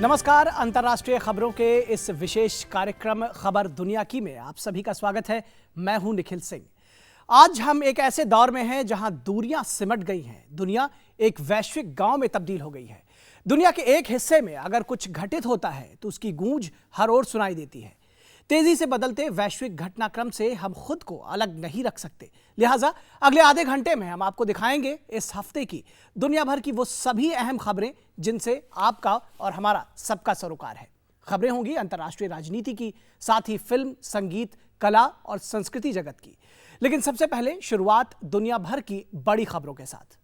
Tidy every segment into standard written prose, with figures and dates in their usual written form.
नमस्कार, अंतर्राष्ट्रीय खबरों के इस विशेष कार्यक्रम खबर दुनिया की में आप सभी का स्वागत है। मैं हूं निखिल सिंह। आज हम एक ऐसे दौर में हैं जहां दूरियां सिमट गई हैं। दुनिया एक वैश्विक गांव में तब्दील हो गई है। दुनिया के एक हिस्से में अगर कुछ घटित होता है तो उसकी गूंज हर ओर सुनाई देती है। तेजी से बदलते वैश्विक घटनाक्रम से हम खुद को अलग नहीं रख सकते। लिहाजा अगले आधे घंटे में हम आपको दिखाएंगे इस हफ्ते की दुनिया भर की वो सभी अहम खबरें जिनसे आपका और हमारा सबका सरोकार है। खबरें होंगी अंतर्राष्ट्रीय राजनीति की, साथ ही फिल्म, संगीत, कला और संस्कृति जगत की। लेकिन सबसे पहले शुरुआत दुनिया भर की बड़ी खबरों के साथ।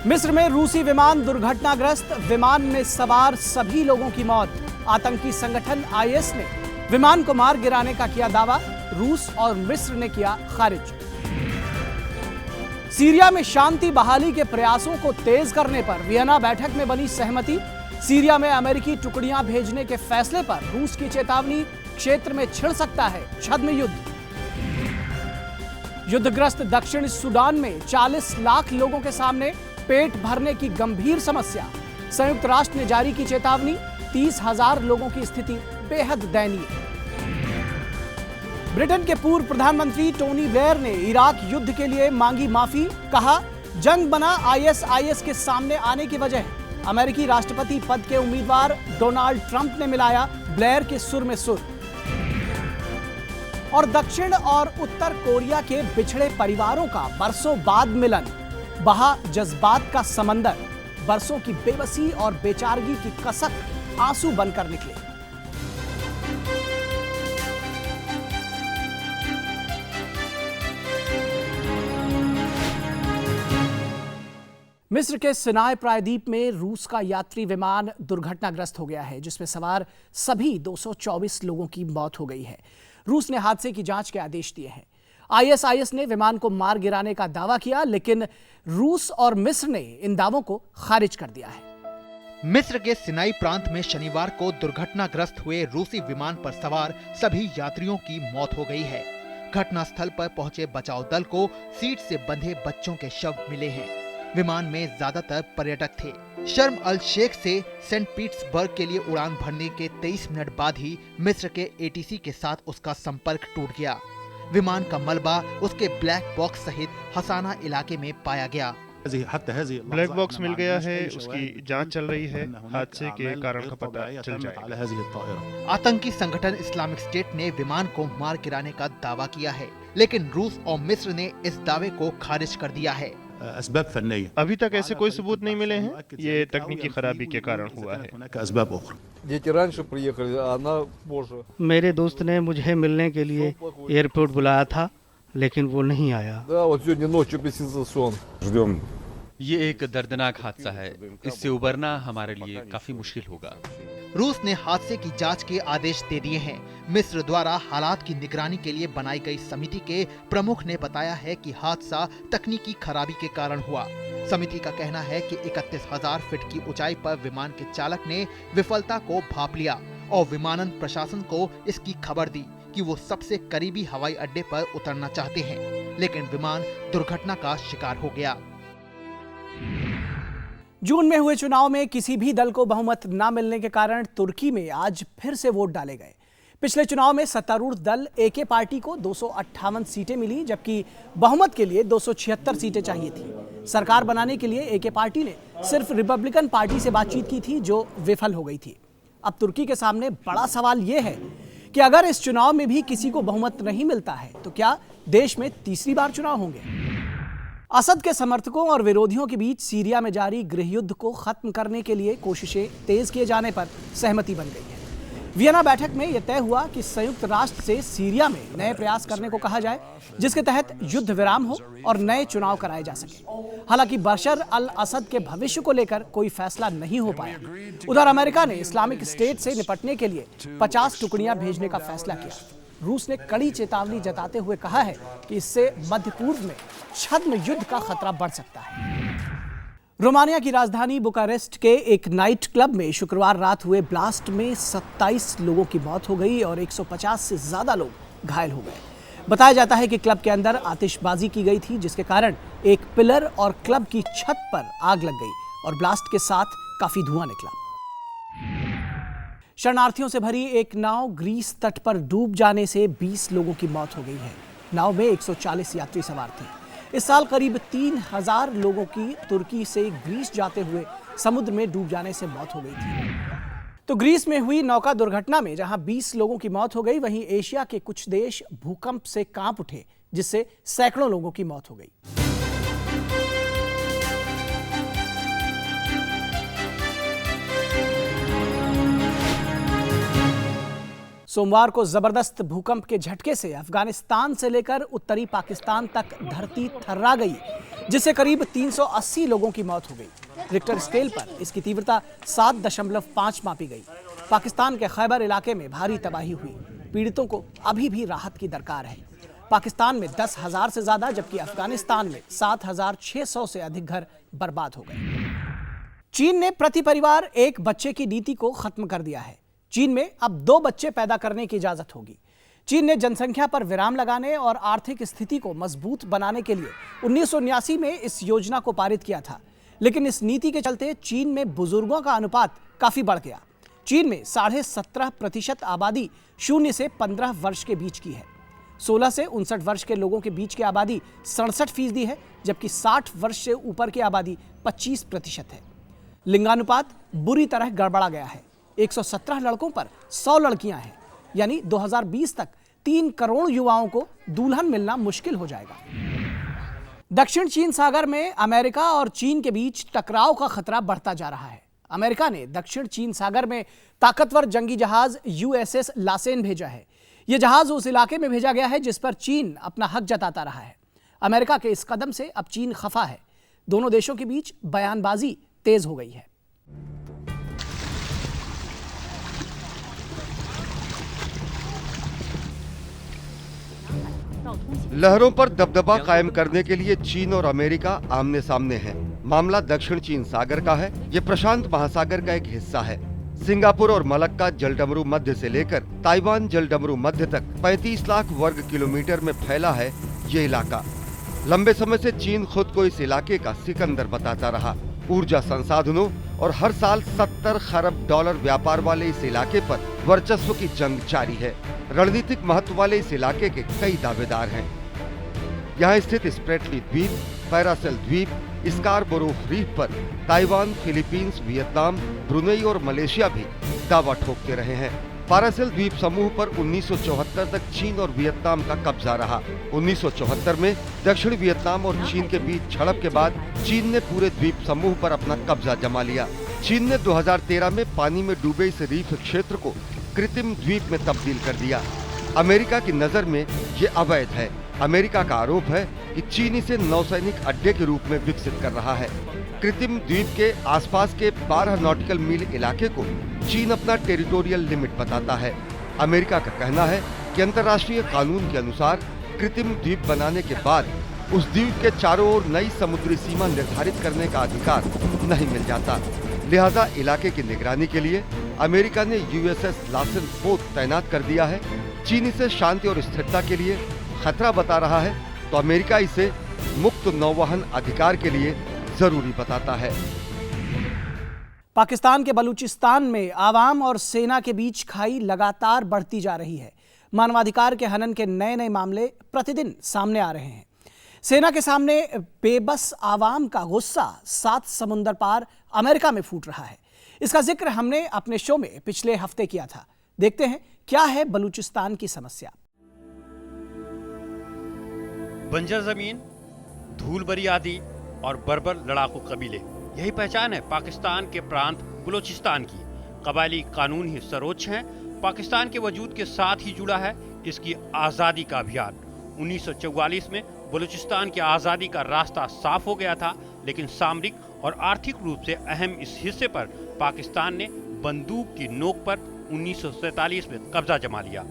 मिस्र में रूसी विमान दुर्घटनाग्रस्त, विमान में सवार सभी लोगों की मौत। आतंकी संगठन आईएस ने विमान को मार गिराने का किया दावा, रूस और मिस्र ने किया खारिज। सीरिया में शांति बहाली के प्रयासों को तेज करने पर वियना बैठक में बनी सहमति। सीरिया में अमेरिकी टुकड़ियां भेजने के फैसले पर रूस की चेतावनी, क्षेत्र में छिड़ सकता है छद्म युद्ध। युद्धग्रस्त दक्षिण सूडान में 40 लाख लोगों के सामने पेट भरने की गंभीर समस्या। संयुक्त राष्ट्र ने जारी की चेतावनी, 30,000 लोगों की स्थिति बेहद दयनीय। ब्रिटेन के पूर्व प्रधानमंत्री टोनी ब्लेयर ने इराक युद्ध के लिए मांगी माफी। कहा, जंग बना आईएस के सामने आने की वजह। अमेरिकी राष्ट्रपति पद के उम्मीदवार डोनाल्ड ट्रंप ने मिलाया ब्लेयर के सुर में सुर। और दक्षिण और उत्तर कोरिया के बिछड़े परिवारों का बरसों बाद मिलन। बहा जज्बात का समंदर, बरसों की बेबसी और बेचारगी की कसक आंसू बनकर निकले। मिस्र के सिनाई प्रायद्वीप में रूस का यात्री विमान दुर्घटनाग्रस्त हो गया है, जिसमें सवार सभी 224 लोगों की मौत हो गई है। रूस ने हादसे की जांच के आदेश दिए हैं। आईएस ने विमान को मार गिराने का दावा किया, लेकिन रूस और मिस्र ने इन दावों को खारिज कर दिया है। मिस्र के सिनाई प्रांत में शनिवार को दुर्घटनाग्रस्त हुए रूसी विमान पर सवार सभी यात्रियों की मौत हो गई है। घटनास्थल पर पहुंचे बचाव दल को सीट से बंधे बच्चों के शव मिले हैं। विमान में ज्यादातर पर्यटक थे। शर्म अल शेख से सेंट पीटर्सबर्ग के लिए उड़ान भरने के 23 मिनट बाद ही मिस्र के एटीसी के साथ उसका संपर्क टूट गया। विमान का मलबा उसके ब्लैक बॉक्स सहित हसाना इलाके में पाया गया। ब्लैक बॉक्स मिल गया है, उसकी जांच चल रही है, हादसे के कारण का पता चल जाएगा। आतंकी संगठन इस्लामिक स्टेट ने विमान को मार गिराने का दावा किया है, लेकिन रूस और मिस्र ने इस दावे को खारिज कर दिया है। अभी तक ऐसे कोई सबूत नहीं मिले हैं, ये तकनीकी खराबी के कारण हुआ है। मेरे दोस्त ने मुझे मिलने के लिए एयरपोर्ट बुलाया था, लेकिन वो नहीं आया। ये एक दर्दनाक हादसा है, इससे उबरना हमारे लिए काफी मुश्किल होगा। रूस ने हादसे की जांच के आदेश दे दिए हैं। मिस्र द्वारा हालात की निगरानी के लिए बनाई गई समिति के प्रमुख ने बताया है कि हादसा तकनीकी खराबी के कारण हुआ। समिति का कहना है कि 31,000 फीट की ऊंचाई पर विमान के चालक ने विफलता को भांप लिया और विमानन प्रशासन को इसकी खबर दी कि वो सबसे करीबी हवाई अड्डे पर उतरना चाहते हैं, लेकिन विमान दुर्घटना का शिकार हो गया। जून में हुए चुनाव में किसी भी दल को बहुमत न मिलने के कारण तुर्की में आज फिर से वोट डाले गए। पिछले चुनाव में सत्तारूढ़ दल एके पार्टी को 258 सीटें मिली, जबकि बहुमत के लिए 276 सीटें चाहिए थी। सरकार बनाने के लिए एके पार्टी ने सिर्फ रिपब्लिकन पार्टी से बातचीत की थी, जो विफल हो गई थी। अब तुर्की के सामने बड़ा सवाल यह है कि अगर इस चुनाव में भी किसी को बहुमत नहीं मिलता है तो क्या देश में तीसरी बार चुनाव होंगे। असद के समर्थकों और विरोधियों के बीच सीरिया में जारी गृहयुद्ध को खत्म करने के लिए कोशिशें तेज किए जाने पर सहमति बन गई है। वियना बैठक में यह तय हुआ कि संयुक्त राष्ट्र से सीरिया में नए प्रयास करने को कहा जाए, जिसके तहत युद्ध विराम हो और नए चुनाव कराए जा सके। हालांकि बशर अल असद के भविष्य को लेकर कोई फैसला नहीं हो पाया। उधर अमेरिका ने इस्लामिक स्टेट से निपटने के लिए 50 टुकड़ियां भेजने का फैसला किया। रूस ने कड़ी चेतावनी जताते हुए कहा है कि इससे मध्य पूर्व में छद्म युद्ध का खतरा बढ़ सकता है। रोमानिया की राजधानी बुकारेस्ट के एक नाइट क्लब में शुक्रवार रात हुए ब्लास्ट में 27 लोगों की मौत हो गई और 150 से ज्यादा लोग घायल हो गए। बताया जाता है कि क्लब के अंदर आतिशबाजी की गई थी, जिसके कारण एक पिलर और क्लब की छत पर आग लग गई और ब्लास्ट के साथ काफी धुआं निकला। शरणार्थियों से भरी एक नाव ग्रीस तट पर डूब जाने से 20 लोगों की मौत हो गई है। नाव में 140 यात्री सवार थे। इस साल करीब 3000 लोगों की तुर्की से ग्रीस जाते हुए समुद्र में डूब जाने से मौत हो गई थी। तो ग्रीस में हुई नौका दुर्घटना में जहां 20 लोगों की मौत हो गई, वहीं एशिया के कुछ देश भूकंप से कांप उठे, जिससे सैकड़ों लोगों की मौत हो गई। सोमवार को जबरदस्त भूकंप के झटके से अफगानिस्तान से लेकर उत्तरी पाकिस्तान तक धरती थर्रा गई, जिससे करीब 380 लोगों की मौत हो गई। रिक्टर स्केल पर इसकी तीव्रता 7.5 मापी गई। पाकिस्तान के खैबर इलाके में भारी तबाही हुई। पीड़ितों को अभी भी राहत की दरकार है। पाकिस्तान में 10,000 से ज्यादा, जबकि अफगानिस्तान में 7,600 से अधिक घर बर्बाद हो गए। चीन ने प्रति परिवार एक बच्चे की नीति को खत्म कर दिया है। चीन में अब 2 बच्चे पैदा करने की इजाजत होगी। चीन ने जनसंख्या पर विराम लगाने और आर्थिक स्थिति को मजबूत बनाने के लिए 1979 में इस योजना को पारित किया था, लेकिन इस नीति के चलते चीन में बुजुर्गों का अनुपात काफी बढ़ गया। चीन में 17.5% आबादी 0 से 15 वर्ष के बीच की है। 16 से 59 वर्ष के लोगों के बीच की आबादी 67% है, जबकि 60 वर्ष से ऊपर की आबादी 25% है। लिंगानुपात बुरी तरह गड़बड़ा गया है। 117 लड़कों पर 100 लड़कियां हैं, यानी 2020 तक 3 करोड़ युवाओं को दुल्हन मिलना मुश्किल हो जाएगा। दक्षिण चीन सागर में अमेरिका और चीन के बीच टकराव का खतरा बढ़ता जा रहा है। अमेरिका ने दक्षिण चीन सागर में ताकतवर जंगी जहाज USS लासेन भेजा है। यह जहाज उस इलाके में भेजा गया है जिस पर चीन अपना हक जताता रहा है। अमेरिका के इस कदम से अब चीन खफा है। दोनों देशों के बीच बयानबाजी तेज हो गई है। लहरों पर दबदबा कायम करने के लिए चीन और अमेरिका आमने सामने हैं। मामला दक्षिण चीन सागर का है। ये प्रशांत महासागर का एक हिस्सा है। सिंगापुर और मलक्का जलडमरू मध्य से लेकर ताइवान जलडमरू मध्य तक 35 लाख वर्ग किलोमीटर में फैला है ये इलाका। लंबे समय से चीन खुद को इस इलाके का सिकंदर बताता रहा। ऊर्जा संसाधनों और हर साल 70 खरब डॉलर व्यापार वाले इस इलाके पर वर्चस्व की जंग जारी है। रणनीतिक महत्व वाले इस इलाके के कई दावेदार हैं। यहाँ स्थित स्प्रेटली द्वीप, पैरासेल द्वीप, स्कारबोरो रीफ पर ताइवान, फिलीपींस, वियतनाम, ब्रुनेई और मलेशिया भी दावा ठोकते रहे हैं। पैरासेल द्वीप समूह पर 1974 तक चीन और वियतनाम का कब्जा रहा। 1974 में दक्षिण वियतनाम और चीन के बीच झड़प के बाद चीन ने पूरे द्वीप समूह पर अपना कब्जा जमा लिया। चीन ने 2013 में पानी में डूबे इस रीफ क्षेत्र को कृत्रिम द्वीप में तब्दील कर दिया। अमेरिका की नजर में ये अवैध है। अमेरिका का आरोप है कि चीन इसे नौसैनिक अड्डे के रूप में विकसित कर रहा है। कृत्रिम द्वीप के आसपास के 12 नॉटिकल मील इलाके को चीन अपना टेरिटोरियल लिमिट बताता है। अमेरिका का कहना है कि अंतर्राष्ट्रीय कानून के अनुसार कृत्रिम द्वीप बनाने के बाद उस द्वीप के चारों ओर नई समुद्री सीमा निर्धारित करने का अधिकार नहीं मिल जाता। लिहाजा इलाके की निगरानी के लिए अमेरिका ने USS लासेन पोत तैनात कर दिया है। चीन इसे शांति और स्थिरता के लिए खतरा बता रहा है, तो अमेरिका इसे मुक्त नौवहन अधिकार के लिए जरूरी बताता है। पाकिस्तान के बलूचिस्तान में आवाम और सेना के बीच खाई लगातार बढ़ती जा रही है। मानवाधिकार के हनन के नए नए मामले प्रतिदिन सामने आ रहे हैं। सेना के सामने बेबस आवाम का गुस्सा 7 समुंदर पार अमेरिका में फूट रहा है। इसका जिक्र हमने अपने शो में पिछले हफ्ते किया था। देखते हैं क्या है बलूचिस्तान की समस्या। बंजर जमीन, धूल भरी आंधी और बर्बर लड़ाकू कबीले, यही पहचान है पाकिस्तान के प्रांत बलूचिस्तान की। कबायली कानून ही सर्वोच्च हैं। पाकिस्तान के वजूद के साथ ही जुड़ा है इसकी आज़ादी का अभियान। 1944 में बलूचिस्तान की आज़ादी का रास्ता साफ हो गया था, लेकिन सामरिक और आर्थिक रूप से अहम इस हिस्से पर पाकिस्तान ने बंदूक की नोक पर 1947 में कब्जा जमा लिया।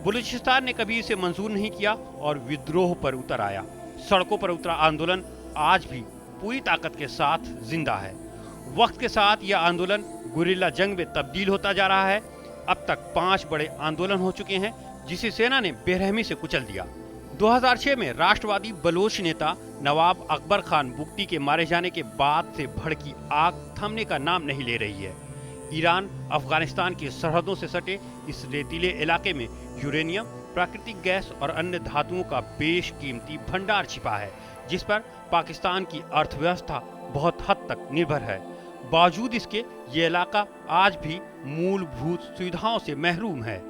बलूचिस्तान ने कभी इसे मंजूर नहीं किया और विद्रोह पर उतर आया। सड़कों पर उतरा आंदोलन आज भी पूरी ताकत के साथ जिंदा है। वक्त के साथ यह आंदोलन गुरिल्ला जंग में तब्दील होता जा रहा है। अब तक 5 बड़े आंदोलन हो चुके हैं, जिसे सेना ने बेरहमी से कुचल दिया। 2006 में राष्ट्रवादी बलोच नेता नवाब अकबर खान बुगटी के मारे जाने के बाद से भड़की आग थमने का नाम नहीं ले रही है। ईरान अफगानिस्तान की सरहदों से सटे इस रेतीले इलाके में यूरेनियम, प्राकृतिक गैस और अन्य धातुओं का बेशकीमती भंडार छिपा है, जिस पर पाकिस्तान की अर्थव्यवस्था बहुत हद तक निर्भर है। बावजूद इसके ये इलाका आज भी मूलभूत सुविधाओं से महरूम है।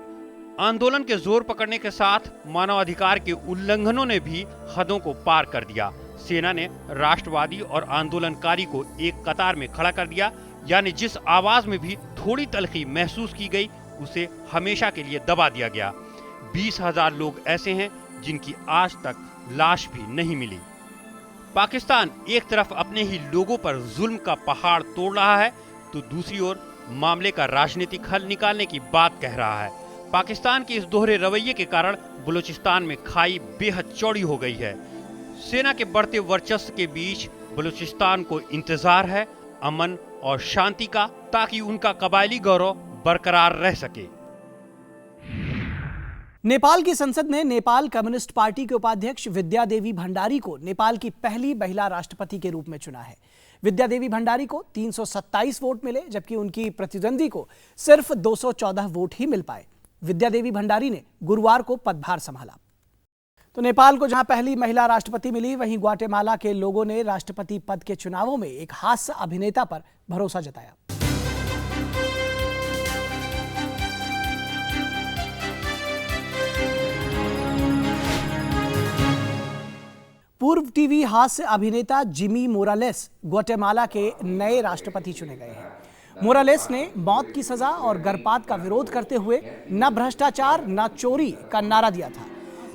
आंदोलन के जोर पकड़ने के साथ मानवाधिकार के उल्लंघनों ने भी हदों को पार कर दिया। सेना ने राष्ट्रवादी और आंदोलनकारी को एक कतार में खड़ा कर दिया, यानी जिस आवाज में भी थोड़ी तलखी महसूस की गई उसे हमेशा के लिए दबा दिया गया। 20,000 लोग ऐसे हैं जिनकी आज तक लाश भी नहीं मिली। पाकिस्तान एक तरफ अपने ही लोगों पर जुल्म का पहाड़ तोड़ रहा है तो दूसरी ओर मामले का राजनीतिक हल निकालने की बात कह रहा है। पाकिस्तान के इस दोहरे रवैये के कारण बलूचिस्तान में खाई बेहद चौड़ी हो गई है। सेना के बढ़ते वर्चस्व के बीच बलूचिस्तान को इंतजार है अमन और शांति का, ताकि उनका कबायली गौरव बरकरार रह सके। नेपाल की संसद ने नेपाल कम्युनिस्ट पार्टी के उपाध्यक्ष विद्या देवी भंडारी को नेपाल की पहली महिला राष्ट्रपति के रूप में चुना है। विद्या देवी भंडारी को 327 वोट मिले, जबकि उनकी प्रतिद्वंदी को सिर्फ 214 वोट ही मिल पाए। विद्या देवी भंडारी ने गुरुवार को पदभार संभाला। तो नेपाल को जहां पहली महिला राष्ट्रपति मिली, वहीं ग्वाटेमाला के लोगों ने राष्ट्रपति पद के चुनावों में एक हास्य अभिनेता पर भरोसा जताया। पूर्व टीवी हास्य अभिनेता जिमी मोरालेस ग्वाटेमाला के नए राष्ट्रपति चुने गए हैं। मोरालेस ने मौत की सजा और गर्भपात का विरोध करते हुए न भ्रष्टाचार न चोरी का नारा दिया था।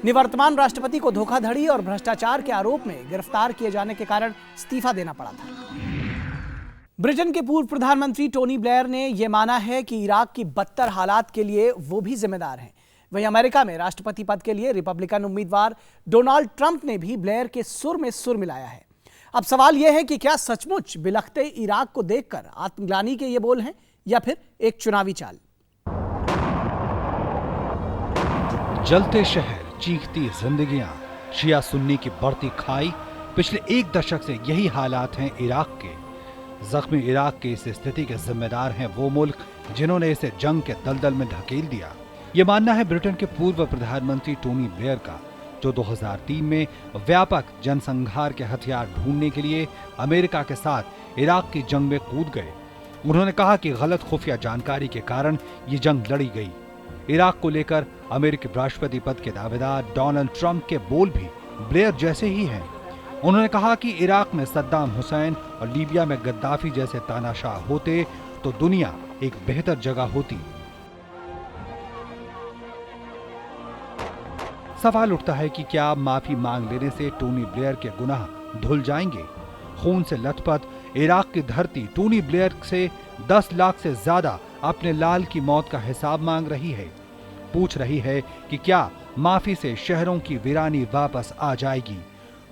निवर्तमान राष्ट्रपति को धोखाधड़ी और भ्रष्टाचार के आरोप में गिरफ्तार किए जाने के कारण इस्तीफा देना पड़ा था। ब्रिटेन के पूर्व प्रधानमंत्री टोनी ब्लेयर ने यह माना है कि इराक की बदतर हालात के लिए वो भी जिम्मेदार हैं। वहीं अमेरिका में राष्ट्रपति पद के लिए रिपब्लिकन उम्मीदवार डोनाल्ड ट्रंप ने भी ब्लेयर के सुर में सुर मिलाया है। अब सवाल यह है कि क्या सचमुच बिलखते इराक को देखकर आत्मग्लानि के ये बोल हैं या फिर एक चुनावी चाल। जलते शहर, चीखती जिंदगियां, शिया सुन्नी की बढ़ती खाई, पिछले एक दशक से यही हालात हैं इराक के। जख्मी इराक की इस स्थिति के जिम्मेदार हैं वो मुल्क जिन्होंने इसे जंग के दलदल में ढकेल दिया। ये मानना है ब्रिटेन के पूर्व प्रधानमंत्री टोनी ब्लेयर का, जो 2003 में व्यापक जनसंहार के हथियार ढूंढने के लिए अमेरिका के साथ इराक की जंग में कूद गए। उन्होंने कहा कि गलत खुफिया जानकारी के कारण ये जंग लड़ी गई। इराक को लेकर अमेरिकी राष्ट्रपति पद के दावेदार डोनाल्ड ट्रंप के बोल भी ब्लेयर जैसे ही हैं। उन्होंने कहा कि इराक में सद्दाम हुसैन और लीबिया में गद्दाफी जैसे तानाशाह होते तो दुनिया एक बेहतर जगह होती। सवाल उठता है कि क्या माफी मांग लेने से टोनी ब्लेयर के गुनाह धुल जाएंगे। खून से लथपथ इराक की धरती टोनी ब्लेयर से 10 लाख से ज्यादा अपने लाल की मौत का हिसाब मांग रही है। पूछ रही है कि क्या माफी से शहरों की वीरानी वापस आ जाएगी।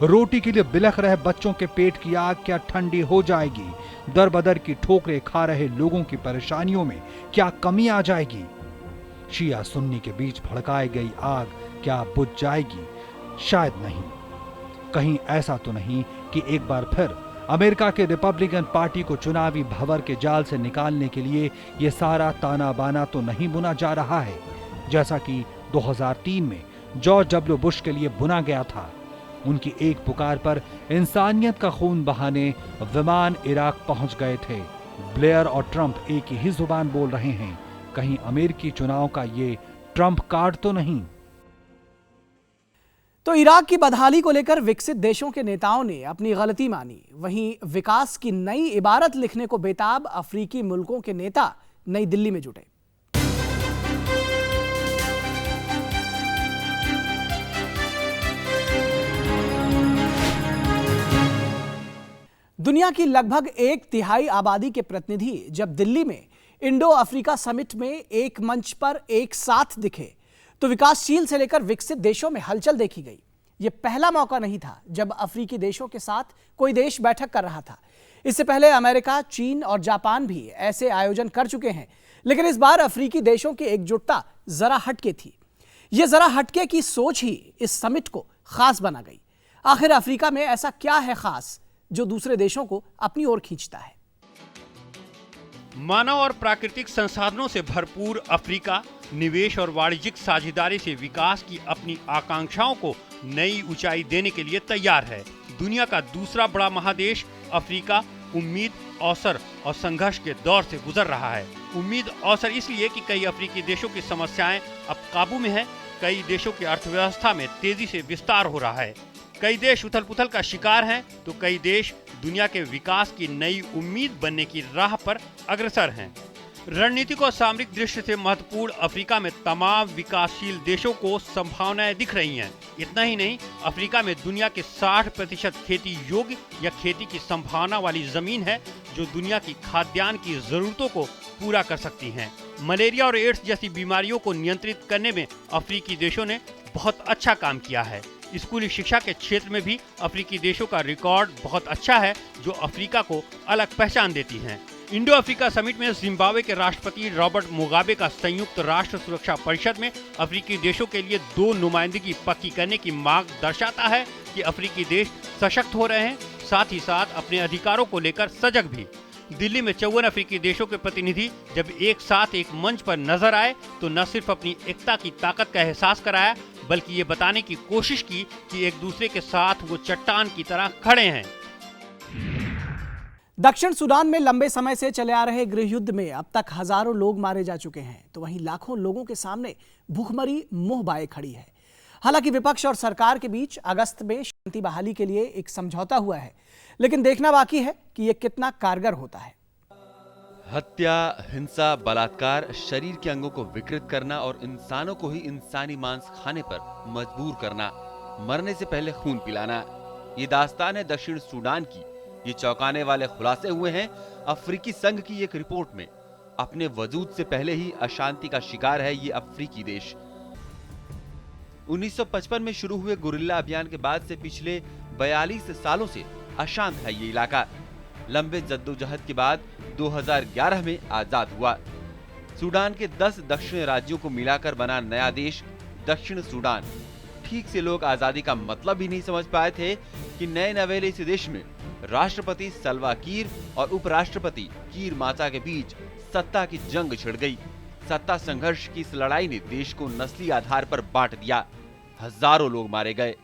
रोटी के लिए बिलख रहे बच्चों के पेट की आग क्या ठंडी हो जाएगी। दर बदर की ठोकरें खा रहे लोगों की परेशानियों में क्या कमी आ जाएगी। शिया सुन्नी के बीच भड़काई गई आग क्या बुझ जाएगी? शायद नहीं। कहीं ऐसा तो नहीं कि एक बार फिर अमेरिका के रिपब्लिकन पार्टी को चुनावी भंवर के जाल से निकालने के लिए यह सारा ताना बाना तो नहीं बुना जा रहा है, जैसा कि 2003 में जॉर्ज डब्ल्यू बुश के लिए बुना गया था। उनकी एक पुकार पर इंसानियत का खून बहाने विमान इराक पहुंच गए थे। ब्लेयर और ट्रंप एक ही जुबान बोल रहे हैं। कहीं अमेरिकी चुनाव का ये ट्रंप कार्ड तो नहीं। तो इराक की बदहाली को लेकर विकसित देशों के नेताओं ने अपनी गलती मानी। वहीं विकास की नई इबारत लिखने को बेताब अफ्रीकी मुल्कों के नेता नई दिल्ली में जुटे। दुनिया की लगभग 1/3 आबादी के प्रतिनिधि जब दिल्ली में इंडो अफ्रीका समिट में एक मंच पर एक साथ दिखे तो विकासशील से लेकर विकसित देशों में हलचल देखी गई। यह पहला मौका नहीं था जब अफ्रीकी देशों के साथ कोई देश बैठक कर रहा था। इससे पहले अमेरिका, चीन और जापान भी ऐसे आयोजन कर चुके हैं, लेकिन इस बार अफ्रीकी देशों की एकजुटता जरा हटके थी। यह जरा हटके की सोच ही इस समिट को खास बना गई। आखिर अफ्रीका में ऐसा क्या है खास जो दूसरे देशों को अपनी ओर खींचता है? मानव और प्राकृतिक संसाधनों से भरपूर अफ्रीका निवेश और वाणिज्यिक साझेदारी से विकास की अपनी आकांक्षाओं को नई ऊंचाई देने के लिए तैयार है। दुनिया का दूसरा बड़ा महादेश अफ्रीका उम्मीद, अवसर और संघर्ष के दौर से गुजर रहा है। उम्मीद अवसर इसलिए कि कई अफ्रीकी देशों की समस्याएं अब काबू में है, कई देशों की अर्थव्यवस्था में तेजी से विस्तार हो रहा है, कई देश उथल पुथल का शिकार हैं, तो कई देश दुनिया के विकास की नई उम्मीद बनने की राह पर अग्रसर हैं। रणनीतिक और सामरिक दृष्टि से महत्वपूर्ण अफ्रीका में तमाम विकासशील देशों को संभावनाएं दिख रही हैं। इतना ही नहीं, अफ्रीका में दुनिया के 60% खेती योग्य या खेती की संभावना वाली जमीन है, जो दुनिया की खाद्यान्न की जरूरतों को पूरा कर सकती हैं। मलेरिया और एड्स जैसी बीमारियों को नियंत्रित करने में अफ्रीकी देशों ने बहुत अच्छा काम किया है। स्कूली शिक्षा के क्षेत्र में भी अफ्रीकी देशों का रिकॉर्ड बहुत अच्छा है, जो अफ्रीका को अलग पहचान देती हैं। इंडो अफ्रीका समिट में जिम्बाब्वे के राष्ट्रपति रॉबर्ट मुगाबे का संयुक्त राष्ट्र सुरक्षा परिषद में अफ्रीकी देशों के लिए 2 नुमाइंदगी पक्की करने की मांग दर्शाता है कि अफ्रीकी देश सशक्त हो रहे हैं, साथ ही साथ अपने अधिकारों को लेकर सजग भी। दिल्ली में 54 अफ्रीकी देशों के प्रतिनिधि जब एक साथ एक मंच पर नजर आए तो न सिर्फ अपनी एकता की ताकत का एहसास कराया, बल्कि ये बताने की कोशिश की कि एक दूसरे के साथ वो चट्टान की तरह खड़े हैं। दक्षिण सूडान में लंबे समय से चले आ रहे गृह युद्ध में अब तक हजारों लोग मारे जा चुके हैं, तो वहीं लाखों लोगों के सामने भूखमरी मुंह बाए खड़ी है। हालांकि विपक्ष और सरकार के बीच अगस्त में शांति बहाली के लिए एक समझौता हुआ है, लेकिन देखना बाकी है कि यह कितना कारगर होता है। हत्या, हिंसा, बलात्कार, शरीर के अंगों को विकृत करना और इंसानों को ही इंसानी मांस खाने पर मजबूर करना, मरने से पहले खून पिलाना, ये दास्तान है दक्षिण सूडान की। ये चौंकाने वाले खुलासे हुए हैं अफ्रीकी संघ की एक रिपोर्ट में। अपने वजूद से पहले ही अशांति का शिकार है ये अफ्रीकी देश। 1955 में शुरू हुए गुरिल्ला अभियान के बाद से पिछले 42 सालों से अशांत है ये इलाका। लंबे जद्दोजहद के बाद 2011 में आजाद हुआ। सूडान के 10 दक्षिण राज्यों को मिलाकर बना नया देश दक्षिण सूडान। ठीक से लोग आजादी का मतलब ही नहीं समझ पाए थे कि नए नवेले इस देश में राष्ट्रपति सल्वा कीर और उपराष्ट्रपति कीर माता के बीच सत्ता की जंग छिड़ गई। सत्ता संघर्ष की इस लड़ाई ने देश को नस्ली आधार पर बांट दिया। हजारों लोग मारे गए,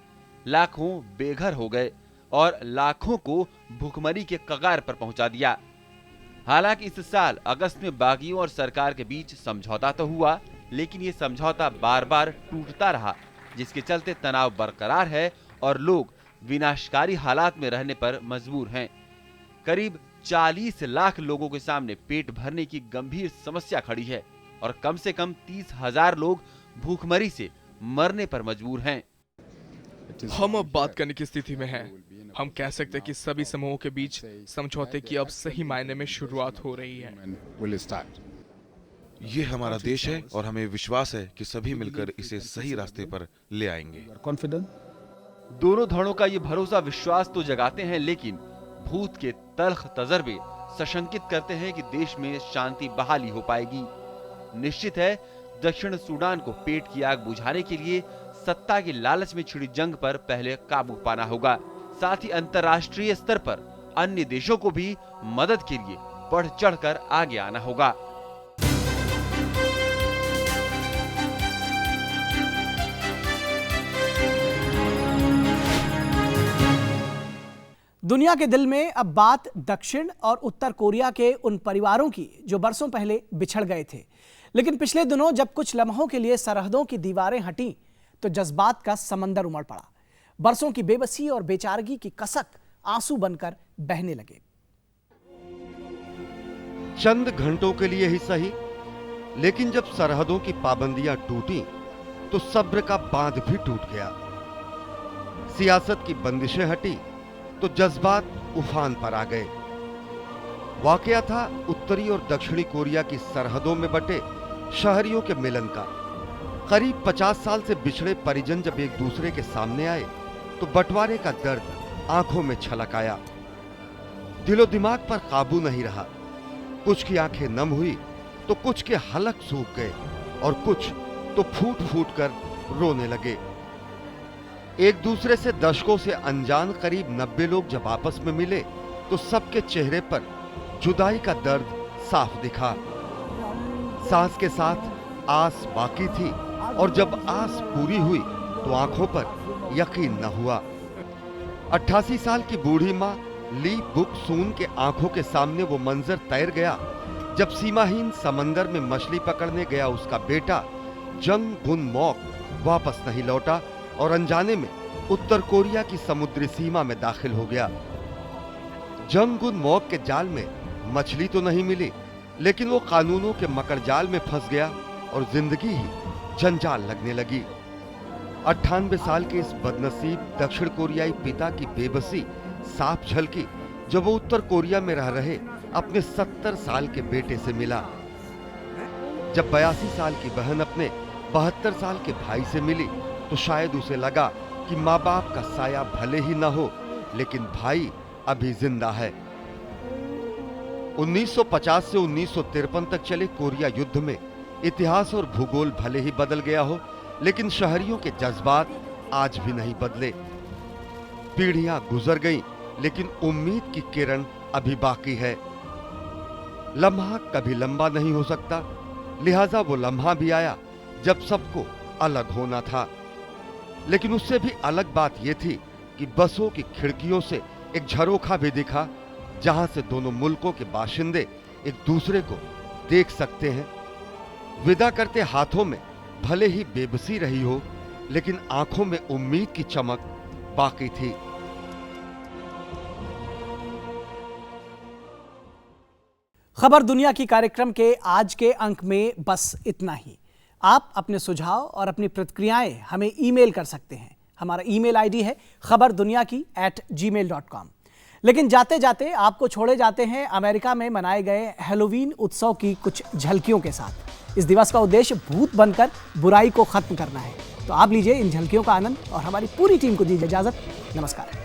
लाखों बेघर हो गए और लाखों को भूखमरी के कगार पर पहुंचा दिया। हालांकि इस साल अगस्त में बागियों और सरकार के बीच समझौता तो हुआ, लेकिन ये समझौता बार बार टूटता रहा, जिसके चलते तनाव बरकरार है और लोग विनाशकारी हालात में रहने पर मजबूर हैं। करीब 40 लाख लोगों के सामने पेट भरने की गंभीर समस्या खड़ी है और कम से कम 30,000 लोग भूखमरी से मरने पर मजबूर हैं। हम अब बात करने की स्थिति में हैं। हम कह सकते हैं कि सभी समूहों के बीच समझौते की अब सही मायने में शुरुआत हो रही है। ये हमारा देश है और हमें विश्वास है कि सभी मिलकर इसे सही रास्ते पर ले आएंगे। दोनों धड़ों का ये भरोसा विश्वास तो जगाते हैं, लेकिन भूत के तल्ख तजर्बे सशंकित करते हैं कि देश में शांति बहाली हो पाएगी। निश्चित है दक्षिण सूडान को पेट की आग बुझाने के लिए सत्ता की लालच में छिड़ी जंग पर पहले काबू पाना होगा। साथ ही अंतर्राष्ट्रीय स्तर पर अन्य देशों को भी मदद के लिए बढ़ चढ़कर आगे आना होगा। दुनिया के दिल में अब बात दक्षिण और उत्तर कोरिया के उन परिवारों की जो बरसों पहले बिछड़ गए थे, लेकिन पिछले दिनों जब कुछ लम्हों के लिए सरहदों की दीवारें हटीं तो जज्बात का समंदर उमड़ पड़ा। बरसों की बेबसी और बेचारगी की कसक आंसू बनकर बहने लगे। चंद घंटों के लिए ही सही, लेकिन जब सरहदों की पाबंदियां टूटी तो सब्र का बांध भी टूट गया। सियासत की बंदिशें हटी तो जज्बात उफान पर आ गए। वाकया था उत्तरी और दक्षिणी कोरिया की सरहदों में बटे शहरियों के मिलन का। करीब 50 साल से बिछड़े परिजन जब एक दूसरे के सामने आए तो बंटवारे का दर्द आंखों में छलक आया। दिलो दिमाग पर काबू नहीं रहा। कुछ की आंखें नम हुई तो कुछ के हलक सूख गए और कुछ तो फूट फूट कर रोने लगे। एक दूसरे से दशकों से अनजान करीब 90 लोग जब आपस में मिले तो सबके चेहरे पर जुदाई का दर्द साफ दिखा। सांस के साथ आस बाकी थी और जब आस पूरी हुई तो आंखों पर यकीन न हुआ। 88 साल की बूढ़ी माँ ली बुक सून के आंखों के सामने वो मंजर तैर गया जब सीमाहीन समंदर में मछली पकड़ने गया उसका बेटा जंग गुन मॉक वापस नहीं लौटा और अनजाने में उत्तर कोरिया की समुद्री सीमा में दाखिल हो गया। जंग गुन मॉक के जाल में मछली तो नहीं मिली, लेकिन वो कानूनों के मकड़जाल में फंस गया और जिंदगी ही जंजाल लगने लगी। 98 साल के इस बदनसीब दक्षिण कोरियाई पिता की बेबसी साफ झलकी जब वो उत्तर कोरिया में रह रहे अपने 70 साल के बेटे से मिला। जब 82 साल की बहन अपने 72 साल के भाई से मिली तो शायद उसे लगा कि माँ बाप का साया भले ही न हो, लेकिन भाई अभी जिंदा है। 1950 से 1953 तक चले कोरिया युद्ध में इतिहास और भूगोल भले ही बदल गया हो, लेकिन शहरियों के जज्बात आज भी नहीं बदले। पीढ़ियां गुजर गईं, लेकिन उम्मीद की किरण अभी बाकी है। लम्हा कभी लंबा नहीं हो सकता, लिहाजा वो लम्हा भी आया जब सबको अलग होना था। लेकिन उससे भी अलग बात यह थी कि बसों की खिड़कियों से एक झरोखा भी दिखा, जहां से दोनों मुल्कों के बाशिंदे एक दूसरे को देख सकते हैं। विदा करते हाथों में भले ही बेबसी रही हो, लेकिन आंखों में उम्मीद की चमक बाकी थी। खबर दुनिया की कार्यक्रम के आज के अंक में बस इतना ही। आप अपने सुझाव और अपनी प्रतिक्रियाएं हमें ईमेल कर सकते हैं। हमारा ईमेल आईडी है khabarduniaki@gmail.com। लेकिन जाते जाते आपको छोड़े जाते हैं अमेरिका में मनाए गए हैलोवीन उत्सव की कुछ झलकियों के साथ। इस दिवस का उद्देश्य भूत बनकर बुराई को खत्म करना है। तो आप लीजिए इन झलकियों का आनंद और हमारी पूरी टीम को दीजिए इजाजत। नमस्कार।